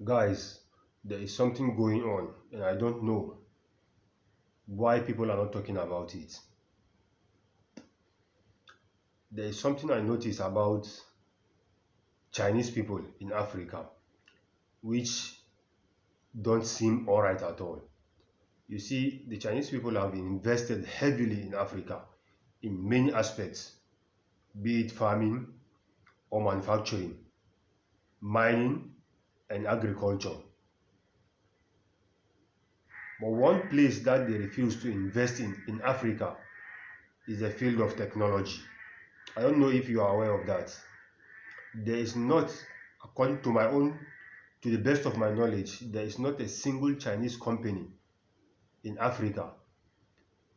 Guys, there is something going on, and I don't know why people are not talking about it. There is something I notice about Chinese people in Africa, which don't seem alright at all. You see, the Chinese people have invested heavily in Africa in many aspects, be it farming or manufacturing, mining, and agriculture. But one place that they refuse to invest in Africa is the field of technology. I don't know if you are aware of that. There is not, according to to the best of my knowledge, there is not a single Chinese company in Africa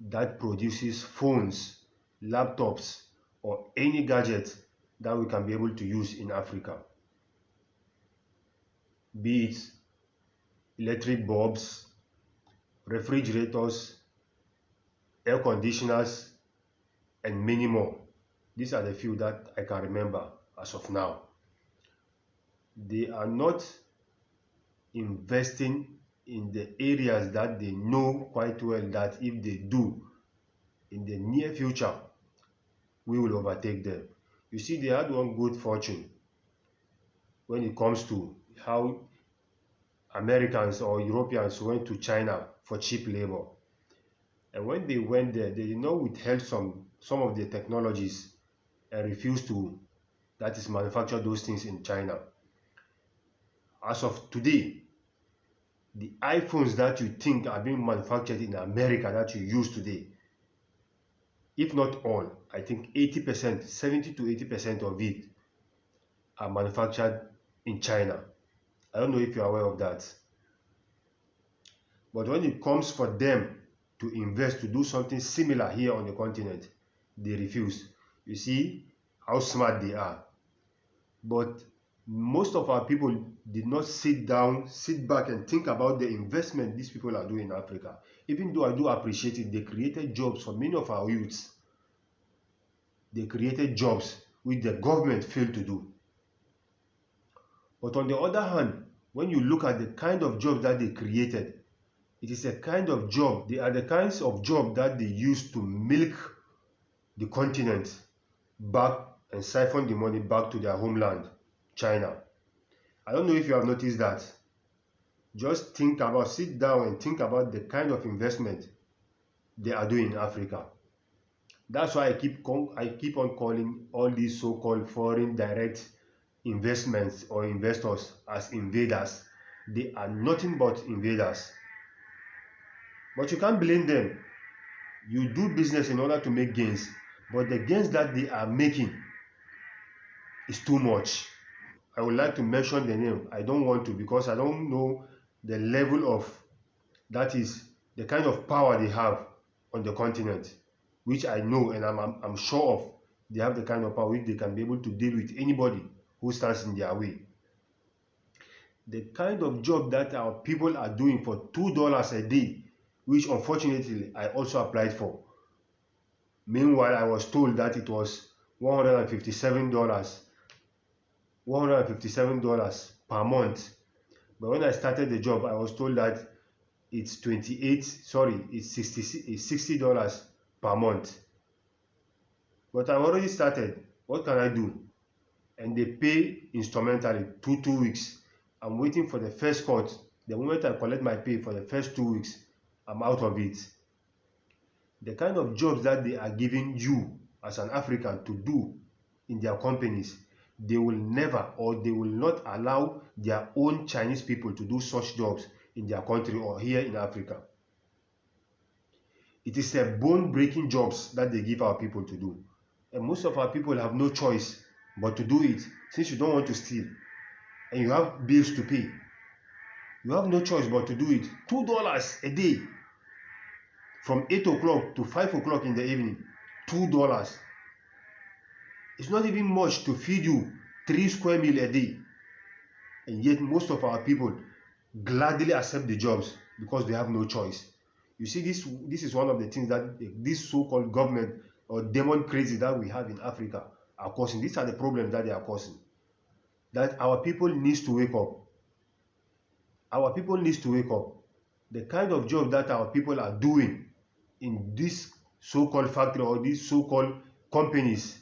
that produces phones, laptops, or any gadget that we can be able to use in Africa, be it electric bulbs, refrigerators, air conditioners, and many more. These are the few that I can remember as of now. They are not investing in the areas that they know quite well that if they do in the near future, we will overtake them. You see, they had one good fortune when it comes to how Americans or Europeans went to China for cheap labor. And when they went there, they did not withheld some of the technologies and refused to, that is, manufacture those things in China. As of today, the iPhones that you think are being manufactured in America that you use today, if not all, I think 80%, 70 to 80% of it are manufactured in China. I don't know if you're aware of that. But when it comes for them to invest, to do something similar here on the continent, they refuse. You see how smart they are. But most of our people did not sit down, sit back and think about the investment these people are doing in Africa. Even though I do appreciate it, they created jobs for many of our youths. They created jobs which the government failed to do. But on the other hand, when you look at the kind of jobs that they created, it is a kind of job, they are the kinds of job that they use to milk the continent back and siphon the money back to their homeland, China. I don't know if you have noticed that. Just think about, sit down and think about the kind of investment they are doing in Africa. That's why I keep on calling all these so-called foreign direct investments or investors as invaders. They are nothing but invaders. But you can't blame them. You do business in order to make gains, but the gains that they are making is too much. I would like to mention the name. I don't want to because I don't know the level of, that is, the kind of power they have on the continent, which I know and I'm sure of. They have the kind of power which they can be able to deal with anybody who stands in their way. The kind of job that our people are doing for $2 a day, which unfortunately I also applied for. Meanwhile, I was told that it was $157, $157 per month. But when I started the job, I was told that it's $60 per month. But I've already started. What can I do? And they pay instrumentally two weeks. I'm waiting for the first cut. The moment I collect my pay for the first 2 weeks, I'm out of it. The kind of jobs that they are giving you as an African to do in their companies, they will never, or they will not allow their own Chinese people to do such jobs in their country or here in Africa. It is a bone-breaking jobs that they give our people to do. And most of our people have no choice but to do it, since you don't want to steal and you have bills to pay. You have no choice but to do it. $2 a day from 8 o'clock to 5 o'clock in the evening. $2. It's not even much to feed you 3 square meals a day. And yet most of our people gladly accept the jobs because they have no choice. You see, this is one of the things that this so-called government or demon crazy that we have in Africa are causing. These are the problems that they are causing. That our people needs to wake up. Our people needs to wake up. The kind of job that our people are doing in this so-called factory or these so-called companies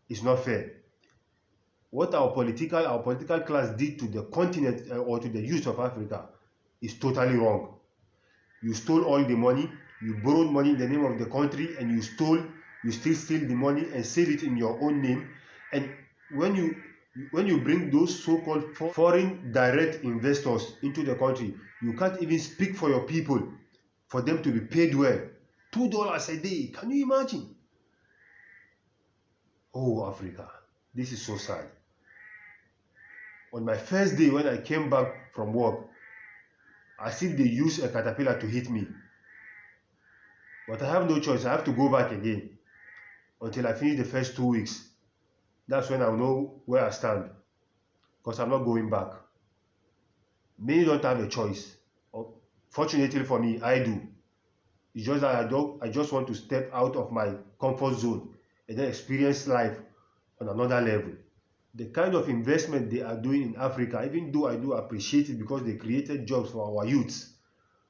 is not fair. What our political class did to the continent or to the youth of Africa is totally wrong. You stole all the money, you borrowed money in the name of the country, and you still steal the money and save it in your own name. And when you bring those so-called foreign direct investors into the country, you can't even speak for your people for them to be paid well. $2 a day, can you imagine? Oh, Africa, this is so sad. On my first day when I came back from work, as if they used a caterpillar to hit me. But I have no choice, I have to go back again until I finish the first 2 weeks. That's when I'll know where I stand, because I'm not going back. Many don't have a choice. Fortunately for me, I do. It's just that I just want to step out of my comfort zone and then experience life on another level. The kind of investment they are doing in Africa, even though I do appreciate it because they created jobs for our youths,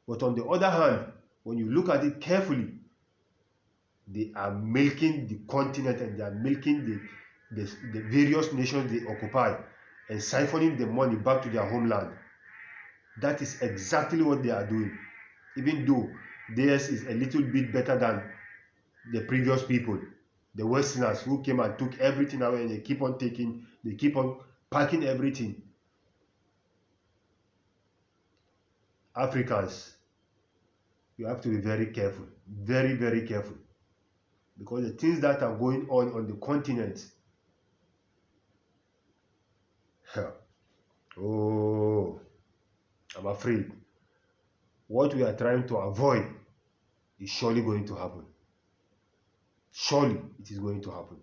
but on the other hand, when you look at it carefully, they are milking the continent and they are milking the various nations they occupy and siphoning the money back to their homeland. That is exactly what they are doing, even though theirs is a little bit better than the previous people, the Westerners who came and took everything away, and they keep on packing everything. Africans, you have to be very careful, very, very careful, because the things that are going on the continent, oh, I'm afraid what we are trying to avoid is surely going to happen. Surely it is going to happen.